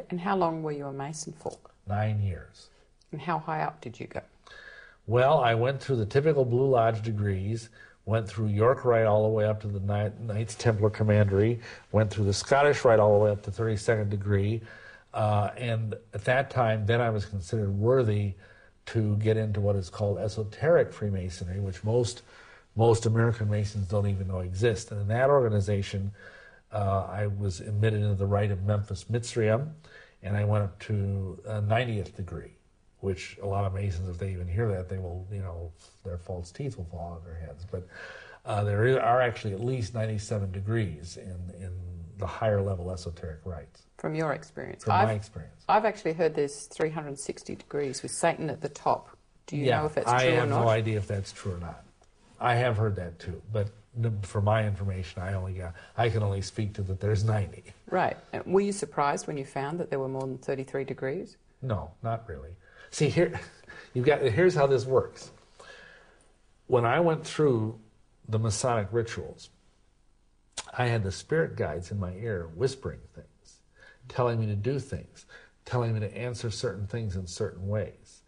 And how long were you a Mason for? 9 years. And how high up did you go? Well, I went through the typical Blue Lodge degrees, went through York Rite all the way up to the Knights Templar Commandery, went through the Scottish Rite all the way up to 32nd degree, and at that time, then I was considered worthy to get into what is called esoteric Freemasonry, which most American Masons don't even know exists. And in that organization, I was admitted into the Rite of Memphis Mitzrayim, and I went up to 90th degree, which a lot of Masons, if they even hear that, they will, their false teeth will fall out of their heads. But there are actually at least 97 degrees in the higher level esoteric rites. From your experience? From my experience. I've actually heard there's 360 degrees with Satan at the top. Do you know if that's true or not? I have no idea if that's true or not. I have heard that too, but for my information, I can only speak to that there's 90. Right. Were you surprised when you found that there were more than 33 degrees? No, not really. See, here's how this works. When I went through the Masonic rituals, I had the spirit guides in my ear whispering things, telling me to do things, telling me to answer certain things in certain ways.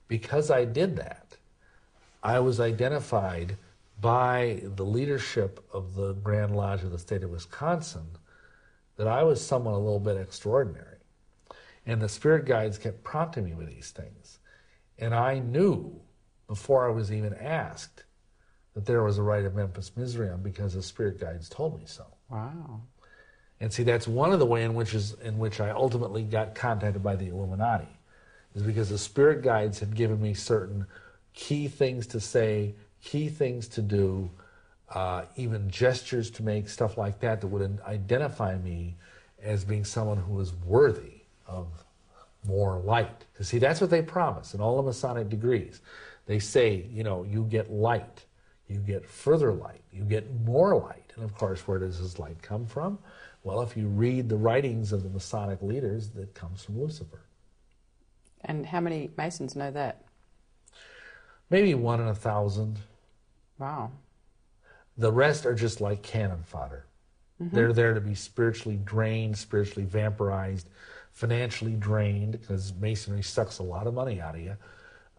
Because I did that, I was identified by the leadership of the Grand Lodge of the state of Wisconsin that I was someone a little bit extraordinary. And the spirit guides kept prompting me with these things. And I knew, before I was even asked, that there was a Rite of Memphis Mizraim because the spirit guides told me so. Wow. And see, that's one of the ways in which I ultimately got contacted by the Illuminati, is because the spirit guides had given me certain key things to say, key things to do, even gestures to make, stuff like that, that would identify me as being someone who was worthy of more light. Because see, that's what they promise in all the Masonic degrees. They say, you get light, you get further light, you get more light. And of course, where does this light come from? Well, if you read the writings of the Masonic leaders, that comes from Lucifer. And how many Masons know that? Maybe 1 in 1,000. Wow. The rest are just like cannon fodder. Mm-hmm. They're there to be spiritually drained, spiritually vampirized, financially drained, because Masonry sucks a lot of money out of you.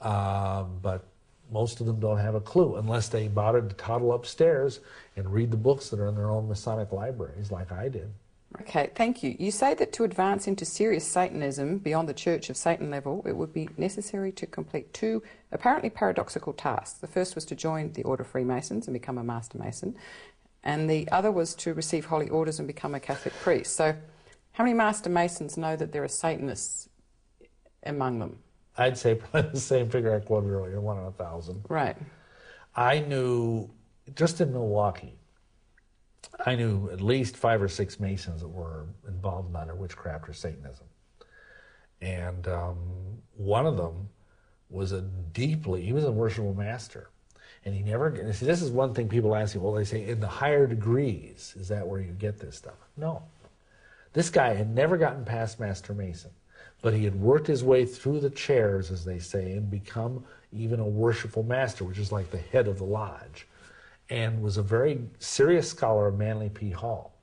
But most of them don't have a clue unless they bothered to toddle upstairs and read the books that are in their own Masonic libraries, like I did. Okay, thank you. You say that to advance into serious Satanism beyond the Church of Satan level, it would be necessary to complete 2 apparently paradoxical tasks. The first was to join the Order of Freemasons and become a Master Mason, and the other was to receive holy orders and become a Catholic priest. So how many Master Masons know that there are Satanists among them? I'd say probably the same figure I quoted earlier, 1 in 1,000. Right. I knew, just in Milwaukee, I knew at least 5 or 6 Masons that were involved in either witchcraft or Satanism. And one of them was he was a worshipful master. And he never, see, this is one thing people ask you, well, they say, in the higher degrees, is that where you get this stuff? No. This guy had never gotten past Master Mason, but he had worked his way through the chairs, as they say, and become even a worshipful master, which is like the head of the lodge, and was a very serious scholar of Manly P. Hall,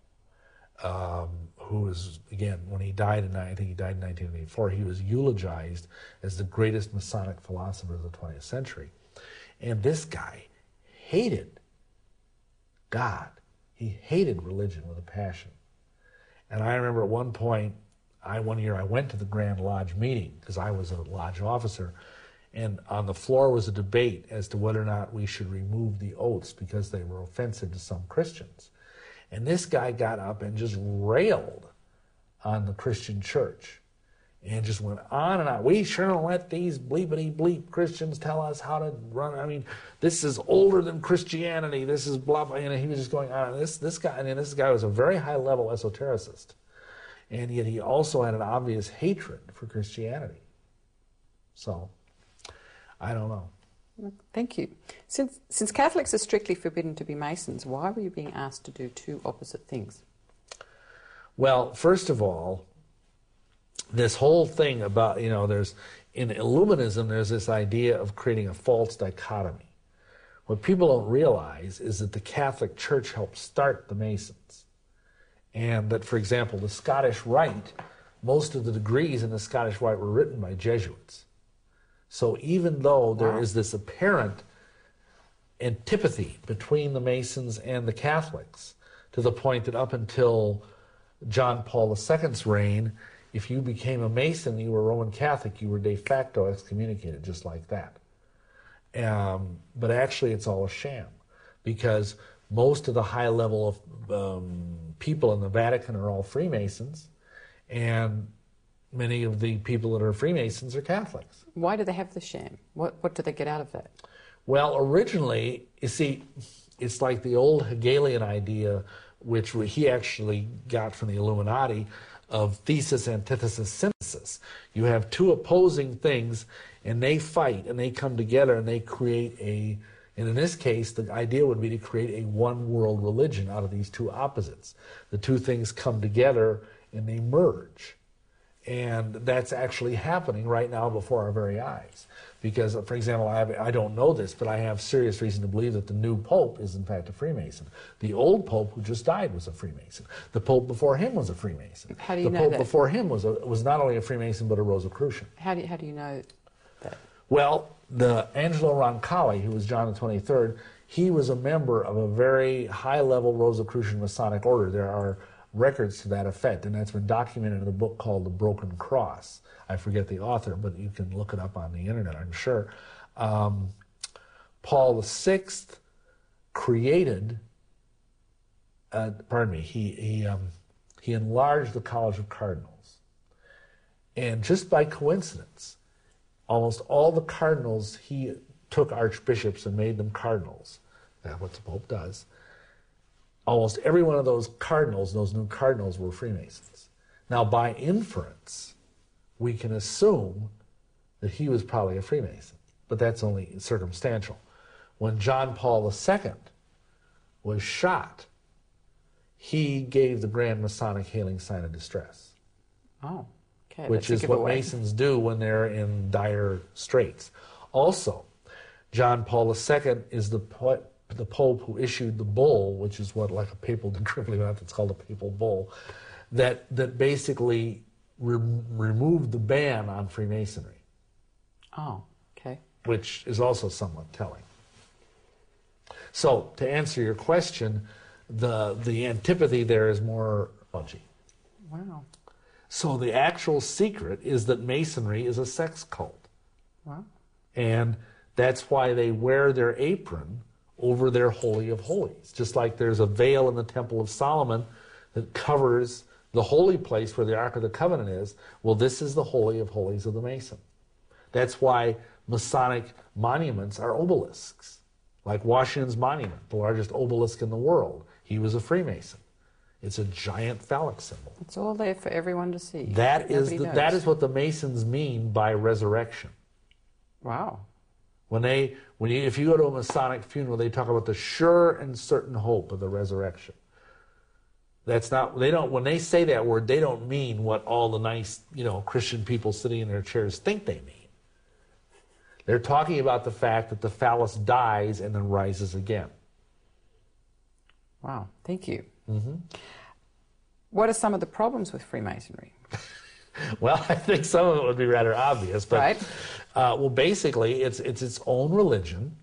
who was, again, when he died I think he died in 1984, he was eulogized as the greatest Masonic philosopher of the 20th century. And this guy hated God. He hated religion with a passion. And I remember at one point, one year I went to the Grand Lodge meeting because I was a lodge officer, and on the floor was a debate as to whether or not we should remove the oaths because they were offensive to some Christians. And this guy got up and just railed on the Christian church and just went on and on. We sure don't let these bleepity bleep Christians tell us how to run. I mean, this is older than Christianity. This is blah, blah. And he was just going on. This guy was a very high-level esotericist. And yet he also had an obvious hatred for Christianity. So, I don't know. Thank you. Since Catholics are strictly forbidden to be Masons, why were you being asked to do 2 opposite things? Well, first of all, this whole thing about, there's, in Illuminism, there's this idea of creating a false dichotomy. What people don't realize is that the Catholic Church helped start the Masons. And that, for example, the Scottish Rite most of the degrees in the Scottish Rite were written by Jesuits. So even though there is this apparent antipathy between the Masons and the Catholics, to the point that up until John Paul II's reign, if you became a Mason, you were Roman Catholic, you were de facto excommunicated, just like that. But actually it's all a sham, because most of the high level of people in the Vatican are all Freemasons, and many of the people that are Freemasons are Catholics. Why do they have the sham? What do they get out of that? Well, originally, you see, it's like the old Hegelian idea, which he actually got from the Illuminati, of thesis, antithesis, synthesis. You have two opposing things, and they fight, and they come together, and they create and in this case, the idea would be to create a one-world religion out of these two opposites. The two things come together, and they merge. And that's actually happening right now before our very eyes. Because, for example, I don't know this, but I have serious reason to believe that the new Pope is in fact a Freemason. The old Pope who just died was a Freemason. The Pope before him was a Freemason. How do you know that? The Pope that? before him was not only a Freemason, but a Rosicrucian. How do you know that? Well, the Angelo Roncalli, who was John the 23rd, he was a member of a very high-level Rosicrucian Masonic order. There are records to that effect, and that's been documented in a book called The Broken Cross. I forget the author, but you can look it up on the internet, I'm sure. Paul VI created, he enlarged the College of Cardinals. And just by coincidence, almost all the cardinals, he took archbishops and made them cardinals. That's what the Pope does. Almost every one of those cardinals, those new cardinals, were Freemasons. Now, by inference, we can assume that he was probably a Freemason, but that's only circumstantial. When John Paul II was shot, he gave the Grand Masonic Hailing Sign of Distress. Oh, okay. Which is what Masons do when they're in dire straits. Also, John Paul II is the Pope who issued the bull, which is what, like a papal decree, it's called a papal bull, that basically removed the ban on Freemasonry. Oh, okay. Which is also somewhat telling. So, to answer your question, the antipathy there is more dodgy. Wow. So the actual secret is that Masonry is a sex cult. Wow. And that's why they wear their apron over their Holy of Holies. Just like there's a veil in the Temple of Solomon that covers the holy place where the Ark of the Covenant is. Well, this is the Holy of Holies of the Mason. That's why Masonic monuments are obelisks. Like Washington's monument, the largest obelisk in the world. He was a Freemason. It's a giant phallic symbol. It's all there for everyone to see. That is what the Masons mean by resurrection. Wow. If you go to a Masonic funeral, they talk about the sure and certain hope of the resurrection. When they say that word, they don't mean what all the nice, Christian people sitting in their chairs think they mean. They're talking about the fact that the phallus dies and then rises again. Wow, thank you. Mm-hmm. What are some of the problems with Freemasonry? Well, I think some of it would be rather obvious, but right. Well, basically, it's its own religion.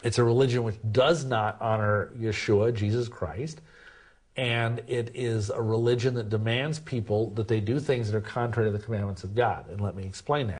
It's a religion which does not honor Yeshua, Jesus Christ, and it is a religion that demands people that they do things that are contrary to the commandments of God. And let me explain that.